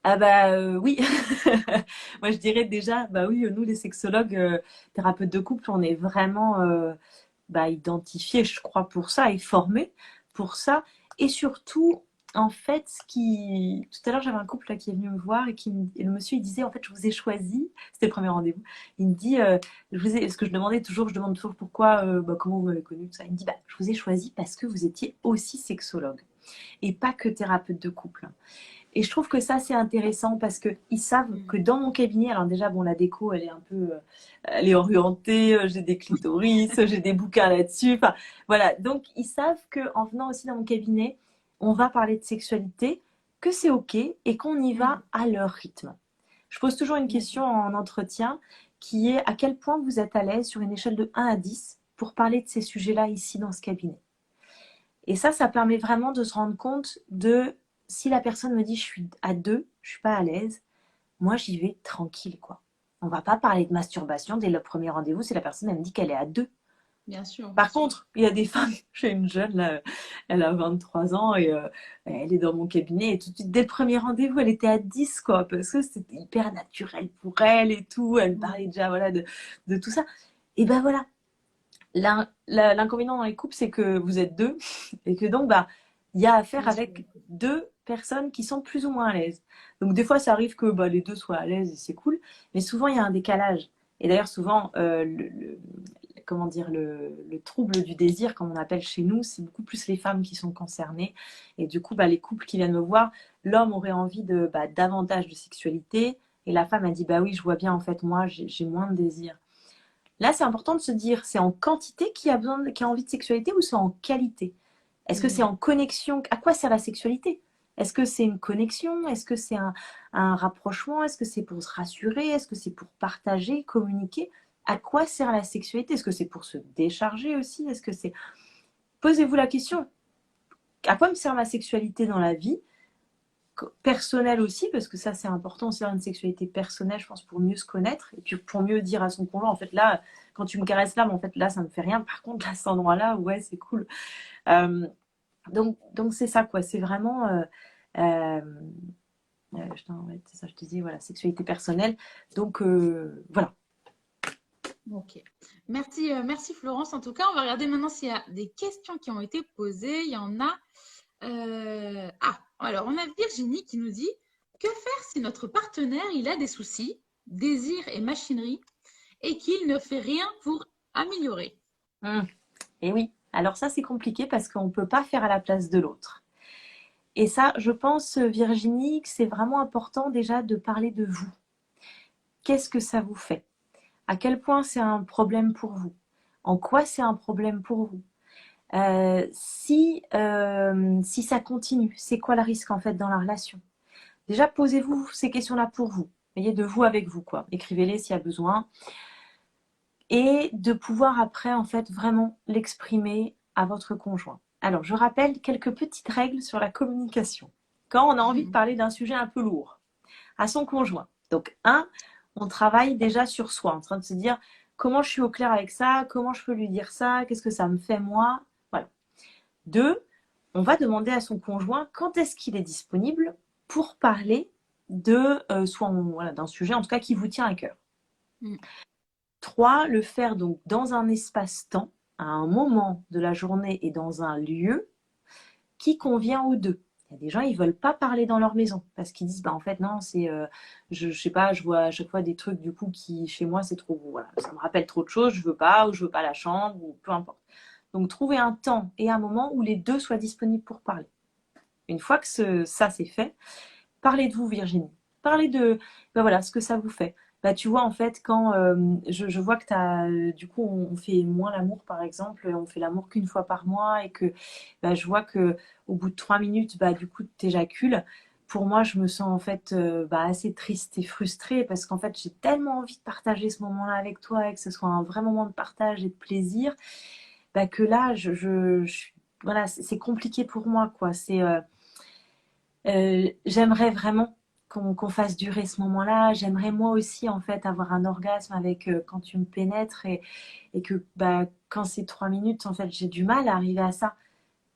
Ah bah oui, moi je dirais déjà, bah oui, nous les sexologues, thérapeutes de couple, on est vraiment bah, identifiés, je crois, pour ça et formés pour ça. Et surtout, en fait, tout à l'heure j'avais un couple là qui est venu me voir et le monsieur il disait en fait je vous ai choisi, c'était le premier rendez-vous. Il me dit, parce que je demande toujours pourquoi, bah, comment vous m'avez connu, tout ça. Il me dit bah je vous ai choisi parce que vous étiez aussi sexologue et pas que thérapeute de couple. Et je trouve que ça, c'est intéressant parce qu'ils savent Mm. que dans mon cabinet, alors déjà, bon, la déco, elle est un peu, elle est orientée, j'ai des clitoris, j'ai des bouquins là-dessus. Enfin, voilà. Donc, ils savent qu'en venant aussi dans mon cabinet, on va parler de sexualité, que c'est OK et qu'on y va Mm. à leur rythme. Je pose toujours une question D'accord. en entretien qui est à quel point vous êtes à l'aise sur une échelle de 1 à 10 pour parler de ces sujets-là ici dans ce cabinet. Et ça permet vraiment de se rendre compte de si la personne me dit je suis à 2, je suis pas à l'aise, moi j'y vais tranquille quoi. On va pas parler de masturbation dès le premier rendez-vous si la personne elle me dit qu'elle est à 2. Bien sûr, bien Par sûr. contre, il y a des femmes, j'ai une jeune là, elle a 23 ans et elle est dans mon cabinet et tout de suite dès le premier rendez-vous elle était à 10 quoi parce que c'était hyper naturel pour elle et tout, elle parlait Mm. déjà voilà de tout ça. Et ben voilà, l'inconvénient dans les couples, c'est que vous êtes deux et que donc, bah, il y a affaire Bien sûr. avec deux personnes qui sont plus ou moins à l'aise. Donc, des fois, ça arrive que bah, les deux soient à l'aise et c'est cool, mais souvent, il y a un décalage. Et d'ailleurs, souvent, comment dire, le trouble du désir, comme on appelle chez nous, c'est beaucoup plus les femmes qui sont concernées. Et du coup, bah, les couples qui viennent me voir, l'homme aurait envie de bah, davantage de sexualité et la femme a dit, bah oui, je vois bien, en fait, moi, j'ai moins de désir. Là, c'est important de se dire, c'est en quantité qui a envie de sexualité ou c'est en qualité? Est-ce que c'est Mm. en connexion? À quoi sert la sexualité? Est-ce que c'est une connexion? Est-ce que c'est un rapprochement? Est-ce que c'est pour se rassurer? Est-ce que c'est pour partager, communiquer? À quoi sert la sexualité? Est-ce que c'est pour se décharger aussi? Est-ce que c'est... Posez-vous la question. À quoi me sert ma sexualité dans la vie? Personnelle aussi, parce que ça c'est important aussi d'avoir une sexualité personnelle, je pense, pour mieux se connaître et puis pour mieux dire à son conjoint, en fait là, quand tu me caresses là, mais en fait là ça me fait rien, par contre là cet endroit-là, ouais c'est cool. Euh, donc c'est ça quoi, c'est vraiment, euh, ouais, c'est ça, je te dis, voilà, sexualité personnelle, donc voilà. Ok. Merci, merci Florence. En tout cas, on va regarder maintenant s'il y a des questions qui ont été posées. Il y en a. Ah, alors on a Virginie qui nous dit, que faire si notre partenaire il a des soucis, désir et machinerie, et qu'il ne fait rien pour améliorer? Et oui, alors ça c'est compliqué parce qu'on ne peut pas faire à la place de l'autre. Et ça, je pense, Virginie, que c'est vraiment important déjà de parler de vous. Qu'est-ce que ça vous fait? À quel point c'est un problème pour vous? En quoi c'est un problème pour vous? Si ça continue, c'est quoi le risque en fait dans la relation? Déjà, posez-vous ces questions-là pour vous. Voyez, de vous avec vous, quoi. Écrivez-les s'il y a besoin. Et de pouvoir après, en fait, vraiment l'exprimer à votre conjoint. Alors, je rappelle quelques petites règles sur la communication. Quand on a envie de parler d'un sujet un peu lourd à son conjoint. Donc, on travaille déjà sur soi, en train de se dire comment je suis au clair avec ça, comment je peux lui dire ça, qu'est-ce que ça me fait moi. Voilà. 2, on va demander à son conjoint quand est-ce qu'il est disponible pour parler de voilà, d'un sujet en tout cas qui vous tient à cœur. Mm. 3, le faire donc dans un espace-temps, à un moment de la journée et dans un lieu qui convient aux deux. Il y a des gens, ils veulent pas parler dans leur maison parce qu'ils disent, bah en fait non, c'est, je sais pas, je vois à chaque fois des trucs du coup qui chez moi c'est trop, voilà, ça me rappelle trop de choses, je veux pas, ou je veux pas la chambre, ou peu importe. Donc trouver un temps et un moment où les deux soient disponibles pour parler. Une fois que ça c'est fait, parlez de vous Virginie, parlez de, ben voilà, ce que ça vous fait. bah, tu vois, en fait, quand je vois que t'as, du coup, on fait moins l'amour, par exemple, on fait l'amour qu'une fois par mois et que bah, je vois que au bout de 3 minutes, bah, du coup, t'éjacules. Pour moi, je me sens en fait bah, assez triste et frustrée parce qu'en fait, j'ai tellement envie de partager ce moment-là avec toi et que ce soit un vrai moment de partage et de plaisir, bah, que là, voilà, c'est compliqué pour moi, quoi. J'aimerais vraiment qu'on fasse durer ce moment-là. J'aimerais moi aussi en fait avoir un orgasme avec quand tu me pénètres et que bah, quand c'est 3 minutes, en fait, j'ai du mal à arriver à ça. Mm.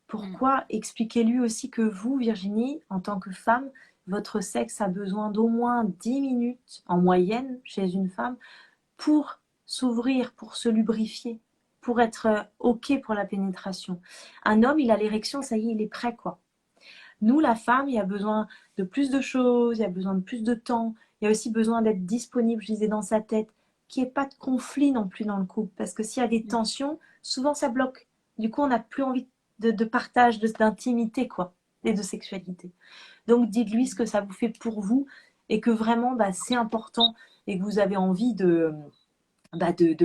Pourquoi? Expliquez-lui aussi que vous, Virginie, en tant que femme, votre sexe a besoin d'au moins 10 minutes en moyenne chez une femme pour s'ouvrir, pour se lubrifier, pour être OK pour la pénétration. Un homme, il a l'érection, ça y est, il est prêt, quoi. Nous, la femme, il y a besoin de plus de choses, il y a besoin de plus de temps, il y a aussi besoin d'être disponible, je disais, dans sa tête, qu'il n'y ait pas de conflit non plus dans le couple. Parce que s'il y a des tensions, souvent ça bloque. Du coup, on n'a plus envie de partage, d'intimité, quoi, et de sexualité. Donc, dites-lui ce que ça vous fait pour vous et que vraiment, bah, c'est important et que vous avez envie de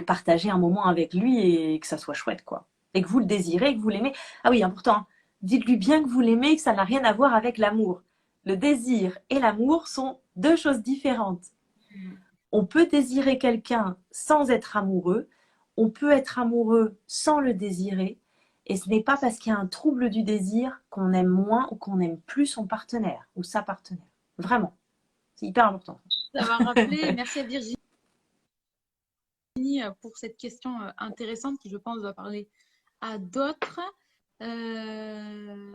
partager un moment avec lui et que ça soit chouette, quoi. Et que vous le désirez, que vous l'aimez. Ah oui, important, hein. Dites-lui bien que vous l'aimez, que ça n'a rien à voir avec l'amour. Le désir et l'amour sont deux choses différentes. Mm. On peut désirer quelqu'un sans être amoureux. On peut être amoureux sans le désirer. Et ce n'est pas parce qu'il y a un trouble du désir qu'on aime moins ou qu'on aime plus son partenaire ou sa partenaire. Vraiment. C'est hyper important. Ça m'a rappelé, merci à Virginie pour cette question intéressante qui, je pense, va parler à d'autres. Euh,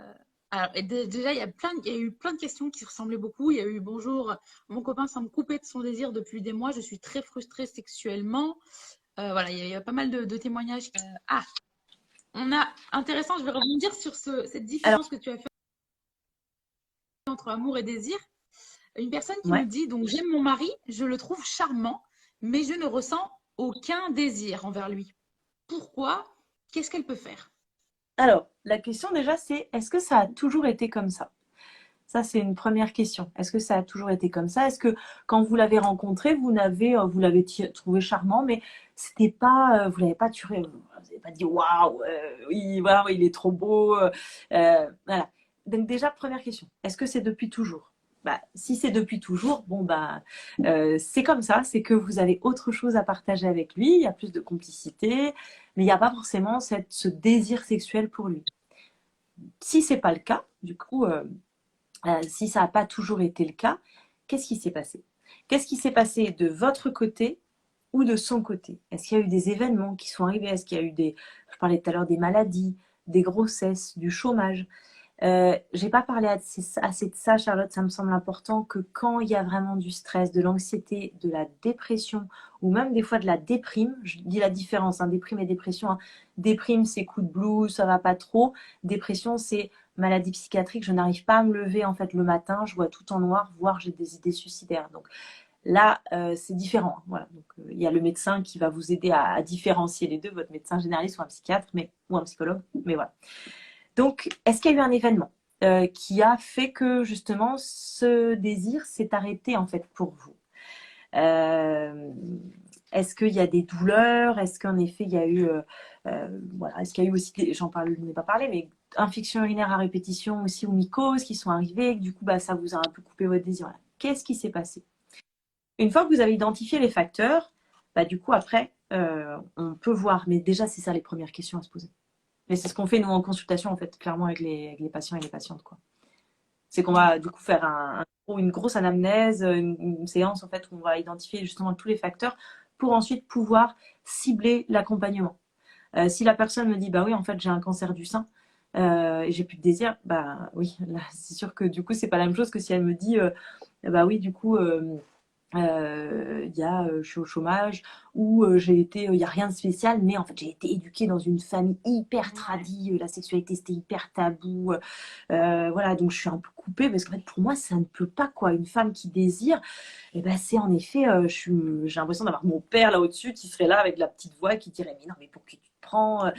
alors, déjà, il y a eu plein de questions qui ressemblaient beaucoup. Il y a eu bonjour, mon copain semble couper de son désir depuis des mois. Je suis très frustrée sexuellement. Voilà, il y a pas mal de témoignages. Ah, on a intéressant. Je vais rebondir sur cette Alors, différence que tu as fait entre amour et désir. Une personne qui nous ouais. dit donc j'aime mon mari, je le trouve charmant, mais je ne ressens aucun désir envers lui. Pourquoi? Qu'est-ce qu'elle peut faire? Alors, la question déjà, c'est est-ce que ça a toujours été comme ça? Ça, c'est une première question. Est-ce que ça a toujours été comme ça? Est-ce que quand vous l'avez rencontré, vous l'avez trouvé charmant, mais c'était pas, vous l'avez pas tué, vous n'avez pas dit waouh, oui, waouh, il est trop beau. Voilà. Donc déjà, première question. Est-ce que c'est depuis toujours? Bah, si c'est depuis toujours, bon bah, c'est comme ça. C'est que vous avez autre chose à partager avec lui. Il y a plus de complicité, mais il n'y a pas forcément ce désir sexuel pour lui. Si c'est pas le cas, du coup. Si ça n'a pas toujours été le cas, qu'est-ce qui s'est passé? Qu'est-ce qui s'est passé de votre côté ou de son côté? Est-ce qu'il y a eu des événements qui sont arrivés? Est-ce qu'il y a eu je parlais tout à l'heure des maladies, des grossesses, du chômage? J'ai pas parlé assez de ça, Charlotte. Ça me semble important que quand il y a vraiment du stress, de l'anxiété, de la dépression ou même des fois de la déprime, je dis la différence, hein, déprime et dépression, hein. Déprime, c'est coup de blues, ça va pas trop. Dépression, c'est maladie psychiatrique. Je n'arrive pas à me lever en fait le matin, je vois tout en noir, voire j'ai des idées suicidaires. Donc là, c'est différent, hein. Voilà. Donc il y a le médecin qui va vous aider à différencier les deux, votre médecin généraliste ou un psychiatre, ou un psychologue. Mais voilà. Donc, est-ce qu'il y a eu un événement qui a fait que justement ce désir s'est arrêté en fait pour vous? Euh, Est-ce qu'il y a des douleurs? Est-ce qu'en effet il y a eu, voilà, est-ce qu'il y a eu aussi, j'en parle, je n'ai pas parlé, mais infections urinaires à répétition aussi ou mycoses qui sont arrivées, et que du coup bah, ça vous a un peu coupé votre désir. Voilà. Qu'est-ce qui s'est passé? Une fois que vous avez identifié les facteurs, bah, du coup après on peut voir, mais déjà c'est ça les premières questions à se poser. Mais c'est ce qu'on fait nous en consultation en fait, clairement avec les patients et les patientes quoi. C'est qu'on va du coup faire une grosse anamnèse, une séance en fait où on va identifier justement tous les facteurs pour ensuite pouvoir cibler l'accompagnement. Si la personne me dit bah oui en fait j'ai un cancer du sein et j'ai plus de désir, bah oui là c'est sûr que du coup c'est pas la même chose que si elle me dit bah oui du coup je suis au chômage ou il y a rien de spécial, mais en fait j'ai été éduquée dans une famille hyper Ouais. tradie, la sexualité c'était hyper tabou, voilà, donc je suis un peu coupée parce qu'en fait pour moi ça ne peut pas quoi, une femme qui désire, et ben c'est en effet, j'ai l'impression d'avoir mon père là au-dessus qui serait là avec la petite voix qui dirait mais non mais pour qui tu te prends,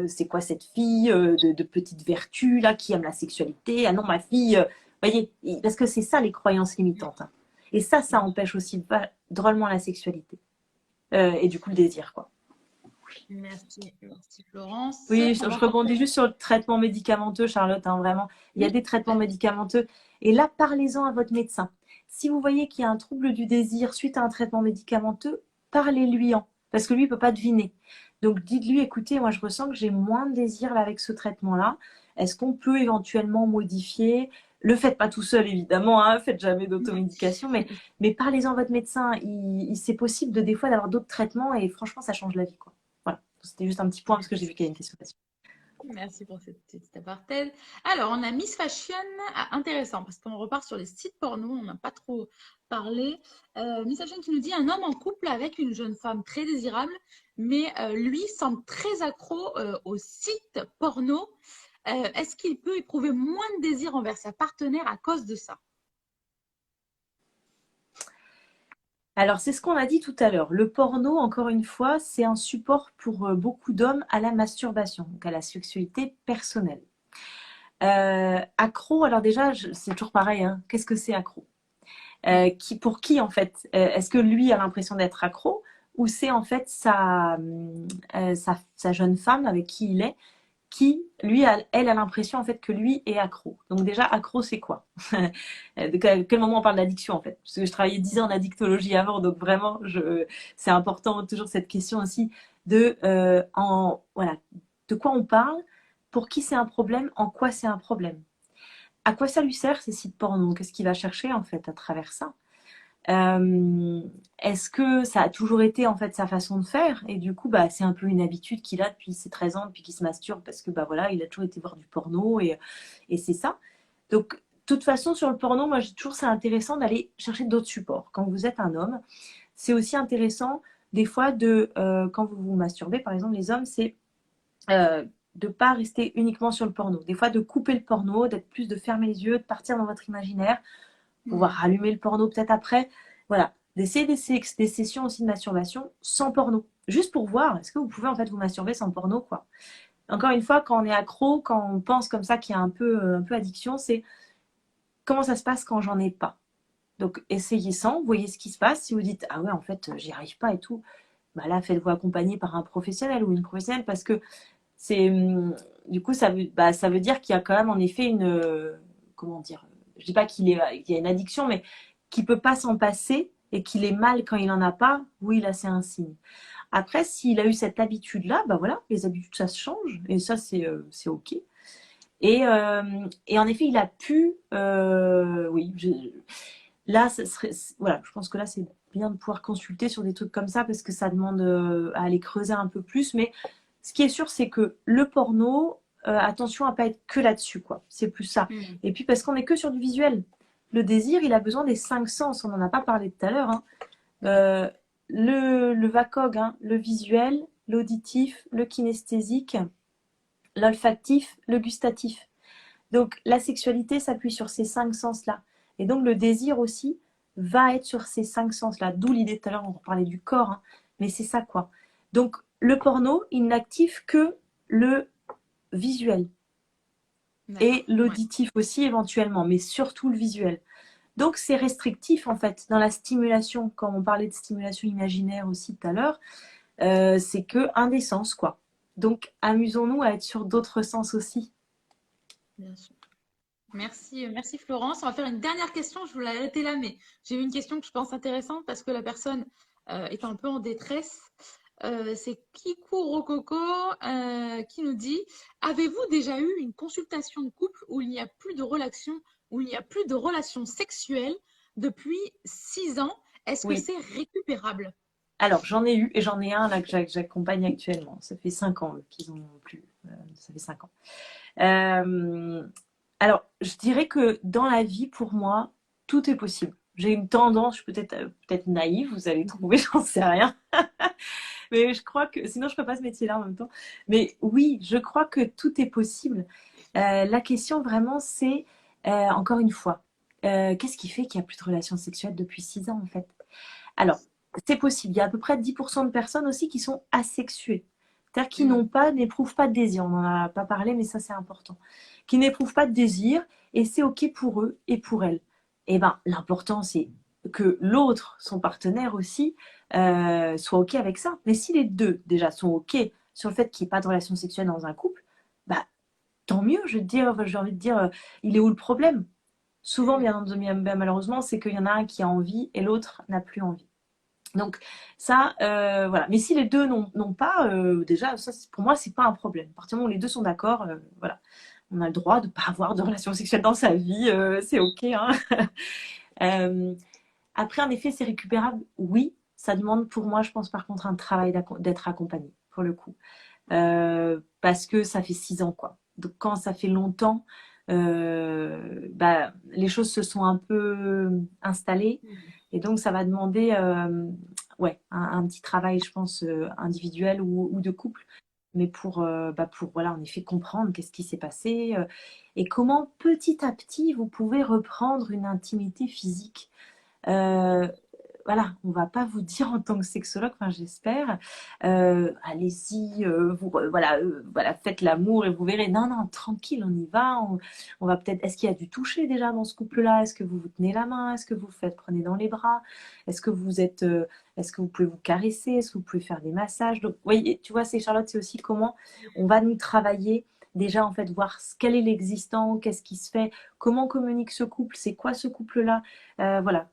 c'est quoi cette fille de petite vertu là qui aime la sexualité, ah non ma fille, voyez, parce que c'est ça les croyances limitantes, hein. Et ça empêche aussi drôlement la sexualité. Et du coup, le désir, quoi. Merci Florence. Oui, On je va encore rebondis juste sur le traitement médicamenteux, Charlotte, hein, vraiment. Il y a oui, des traitements médicamenteux. Et là, parlez-en à votre médecin. Si vous voyez qu'il y a un trouble du désir suite à un traitement médicamenteux, parlez-lui en. Parce que lui, il ne peut pas deviner. Donc, dites-lui, écoutez, moi, je ressens que j'ai moins de désir là, avec ce traitement-là. Est-ce qu'on peut éventuellement modifier? Le faites pas tout seul, évidemment. Hein, faites jamais d'automédication. Mais parlez-en à votre médecin. C'est possible des fois d'avoir d'autres traitements et franchement, ça change la vie, quoi. Voilà. C'était juste un petit point parce que j'ai vu qu'il y a une question là-dessus. merci pour cette petite aparté. Alors, on a Miss Fashion, intéressant, parce qu'on repart sur les sites porno, on n'a pas trop parlé. Miss Fashion qui nous dit un homme en couple avec une jeune femme très désirable, mais lui semble très accro aux sites porno. Est-ce qu'il peut éprouver moins de désir envers sa partenaire à cause de ça? Alors, c'est ce qu'on a dit tout à l'heure. Le porno, encore une fois, c'est un support pour beaucoup d'hommes à la masturbation, donc à la sexualité personnelle. Accro, alors déjà, c'est toujours pareil, hein. Qu'est-ce que c'est accro? Pour qui, en fait? Est-ce que lui a l'impression d'être accro ou c'est en fait sa jeune femme avec qui il est qui, lui, elle a l'impression en fait que lui est accro. Donc déjà, accro, c'est quoi? De quel moment on parle d'addiction en fait? Parce que je travaillais 10 ans en addictologie avant, donc vraiment, c'est important toujours cette question aussi voilà, de quoi on parle, pour qui c'est un problème, en quoi c'est un problème. À quoi ça lui sert ces sites porno? Qu'est-ce qu'il va chercher en fait à travers ça? Est-ce que ça a toujours été en fait sa façon de faire et du coup bah c'est un peu une habitude qu'il a depuis ses 13 ans, depuis qu'il se masturbe parce que bah voilà il a toujours été voir du porno et c'est ça. Donc de toute façon sur le porno moi j'ai toujours c'est intéressant d'aller chercher d'autres supports. Quand vous êtes un homme c'est aussi intéressant des fois quand vous vous masturbez par exemple les hommes c'est de pas rester uniquement sur le porno. Des fois de couper le porno, d'être plus de fermer les yeux, de partir dans votre imaginaire pouvoir rallumer le porno peut-être après. Voilà, d'essayer des sessions aussi de masturbation sans porno. Juste pour voir, est-ce que vous pouvez en fait vous masturber sans porno, quoi. Encore une fois, quand on est accro, quand on pense comme ça qu'il y a un peu addiction, c'est comment ça se passe quand j'en ai pas. Donc essayez sans, voyez ce qui se passe. Si vous dites ah ouais en fait j'y arrive pas et tout, bah là faites-vous accompagner par un professionnel ou une professionnelle parce que c'est du coup ça veut dire qu'il y a quand même en effet comment dire, je dis pas qu'il y a une addiction mais qu'il peut pas s'en passer et qu'il est mal quand il en a pas. Oui là c'est un signe. Après s'il a eu cette habitude là bah voilà les habitudes ça se change et ça c'est ok et en effet il a pu oui là ça serait voilà je pense que là c'est bien de pouvoir consulter sur des trucs comme ça parce que ça demande à aller creuser un peu plus mais ce qui est sûr, c'est que le porno, attention à pas être que là-dessus, quoi. C'est plus ça. Et puis parce qu'on est que sur du visuel. Le désir, il a besoin des 5 sens. On n'en a pas parlé tout à l'heure. Hein. Le VACOG, hein, le visuel, l'auditif, le kinesthésique, l'olfactif, le gustatif. Donc la sexualité s'appuie sur ces 5 sens-là. Et donc le désir aussi va être sur ces 5 sens-là. D'où l'idée tout à l'heure, on parlait du corps. Hein. Mais c'est ça, quoi. Donc le porno, il n'active que le visuel et l'auditif aussi éventuellement, mais surtout le visuel. Donc c'est restrictif en fait dans la stimulation, quand on parlait de stimulation imaginaire aussi tout à l'heure, c'est que un des sens quoi. Donc amusons-nous à être sur d'autres sens aussi. Bien sûr. Merci Florence. On va faire une dernière question. Je voulais arrêter là, mais j'ai eu une question que je pense intéressante parce que la personne est un peu en détresse. C'est Kikou Rococo qui nous dit avez-vous déjà eu une consultation de couple où il n'y a plus de relation sexuelle depuis 6 ans? Est-ce que Oui. c'est récupérable? Alors j'en ai eu et j'en ai un là que j'accompagne actuellement. Ça fait 5 ans qu'ils en ont plus. Ça fait 5 ans. Alors je dirais que dans la vie pour moi tout est possible. J'ai une tendance, je suis peut-être naïve, vous allez trouver, j'en sais rien. Mais je crois que, sinon je ne ferais pas ce métier-là en même temps. Mais oui, je crois que tout est possible. La question vraiment, c'est, encore une fois, qu'est-ce qui fait qu'il n'y a plus de relations sexuelles depuis 6 ans en fait? Alors, c'est possible. Il y a à peu près 10% de personnes aussi qui sont asexuées. C'est-à-dire qui n'éprouvent pas de désir. On n'en a pas parlé, mais ça c'est important. Qui n'éprouvent pas de désir et c'est ok pour eux et pour elles. Et ben, l'important c'est que l'autre, son partenaire aussi, soit OK avec ça. Mais si les deux, déjà, sont OK sur le fait qu'il n'y ait pas de relation sexuelle dans un couple, bah, tant mieux, je veux dire, j'ai envie de dire, il est où le problème? Souvent, bien malheureusement, c'est qu'il y en a un qui a envie et l'autre n'a plus envie. Donc ça, voilà. Mais si les deux n'ont pas, déjà, ça, pour moi, c'est pas un problème. À partir du moment où les deux sont d'accord, voilà. On a le droit de ne pas avoir de relation sexuelle dans sa vie, c'est OK. Hein. Euh, Après, en effet, c'est récupérable. Oui, ça demande pour moi, je pense par contre, un travail d'être accompagné, pour le coup. Parce que ça fait 6 ans, quoi. Donc quand ça fait longtemps, bah, les choses se sont un peu installées. Et donc ça va demander ouais, un petit travail, je pense, individuel ou de couple. Mais pour voilà, en effet, comprendre qu'est-ce qui s'est passé et comment petit à petit vous pouvez reprendre une intimité physique. Euh, voilà, on va pas vous dire en tant que sexologue, enfin j'espère, allez-y, voilà, faites l'amour et vous verrez. Non, non, tranquille, on y va. On va peut-être. Est-ce qu'il y a du toucher déjà dans ce couple-là? Est-ce que vous vous tenez la main? Est-ce que vous faites prenez dans les bras? Est-ce que vous êtes, est-ce que vous pouvez vous caresser? Est-ce que vous pouvez faire des massages? Donc, oui, tu vois, c'est Charlotte, c'est aussi comment on va nous travailler. Déjà, en fait, voir quel est l'existant, qu'est-ce qui se fait, comment communique ce couple, c'est quoi ce couple-là, voilà.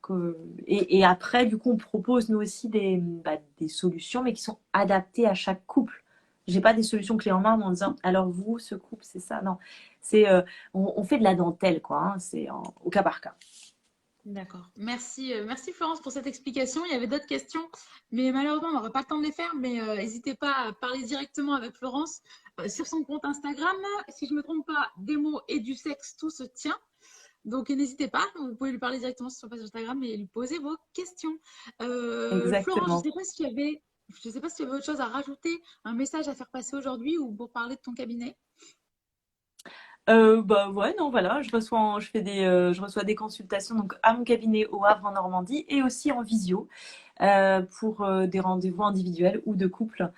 Et après, du coup, on propose nous aussi des solutions, mais qui sont adaptées à chaque couple. J'ai pas des solutions clés en main en disant alors vous, ce couple, c'est ça. Non, c'est on fait de la dentelle, quoi. Hein, c'est au cas par cas. D'accord. Merci, merci Florence pour cette explication. Il y avait d'autres questions, mais malheureusement, on n'aura pas le temps de les faire. Mais n'hésitez pas à parler directement avec Florence sur son compte Instagram. Si je ne me trompe pas, des mots et du sexe, tout se tient. Donc n'hésitez pas, vous pouvez lui parler directement sur son page Instagram et lui poser vos questions. Florence, Exactement. je sais pas si tu avais autre chose à rajouter, un message à faire passer aujourd'hui ou pour parler de ton cabinet. Bah ouais, non, voilà, je reçois des consultations donc à mon cabinet au Havre en Normandie et aussi en visio pour des rendez-vous individuels ou de couple.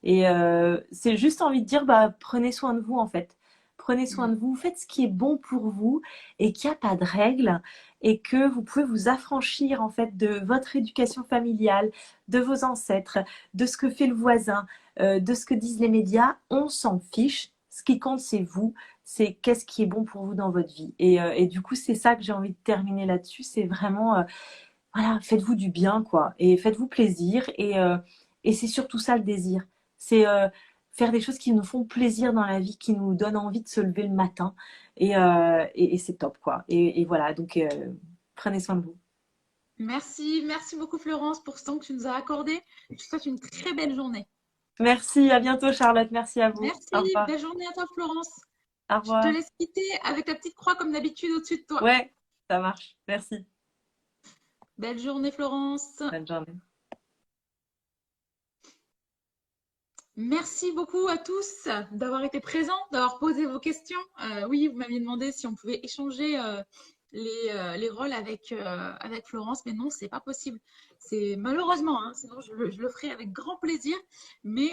Et c'est juste envie de dire, bah, prenez soin de vous en fait. Prenez soin Mm. de vous, faites ce qui est bon pour vous et qu'il n'y a pas de règles et que vous pouvez vous affranchir en fait de votre éducation familiale, de vos ancêtres, de ce que fait le voisin, de ce que disent les médias. On s'en fiche. Ce qui compte, c'est vous. C'est qu'est-ce qui est bon pour vous dans votre vie. Et du coup, c'est ça que j'ai envie de terminer là-dessus. C'est vraiment, voilà, faites-vous du bien, quoi. Et faites-vous plaisir. Et c'est surtout ça le désir. C'est faire des choses qui nous font plaisir dans la vie, qui nous donnent envie de se lever le matin. Et c'est top, quoi. Et voilà, donc prenez soin de vous. Merci, merci beaucoup Florence pour ce temps que tu nous as accordé. Je te souhaite une très belle journée. Merci, à bientôt, Charlotte. Merci à vous. Au Merci, revoir. belle journée à toi Florence. Au Je te revoir. laisse quitter avec la petite croix comme d'habitude au-dessus de toi. Ouais, ça marche. Merci. Belle journée Florence. Bonne journée. Merci beaucoup à tous d'avoir été présents, d'avoir posé vos questions. Oui, vous m'aviez demandé si on pouvait échanger les rôles avec Florence, mais non, c'est pas possible. C'est malheureusement, hein, sinon je le ferai avec grand plaisir, mais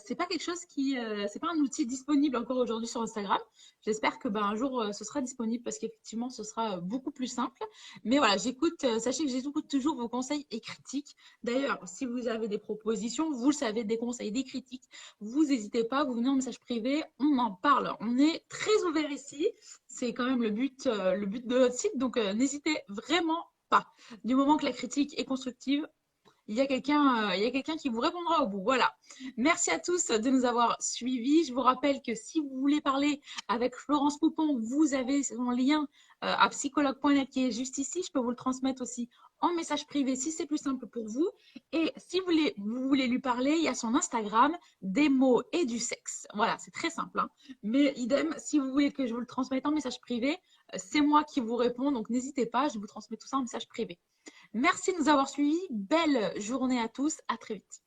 c'est pas quelque chose c'est pas un outil disponible encore aujourd'hui sur Instagram. J'espère que un jour ce sera disponible parce qu'effectivement ce sera beaucoup plus simple. Mais voilà, sachez que j'écoute toujours vos conseils et critiques. D'ailleurs, si vous avez des propositions, vous le savez, des conseils, des critiques, vous n'hésitez pas, vous venez en message privé, on en parle. On est très ouvert ici. C'est quand même le but de notre site, donc n'hésitez vraiment pas. Du moment que la critique est constructive, il y a quelqu'un qui vous répondra au bout. Voilà. Merci à tous de nous avoir suivis. Je vous rappelle que si vous voulez parler avec Florence Poupon, vous avez son lien à psychologue.net qui est juste ici. Je peux vous le transmettre aussi en message privé si c'est plus simple pour vous. Et si vous voulez lui parler, il y a son Instagram, des mots et du sexe. Voilà, c'est très simple. Hein. Mais idem, si vous voulez que je vous le transmette en message privé, c'est moi qui vous réponds. Donc n'hésitez pas, je vous transmets tout ça en message privé. Merci de nous avoir suivis. Belle journée à tous. À très vite.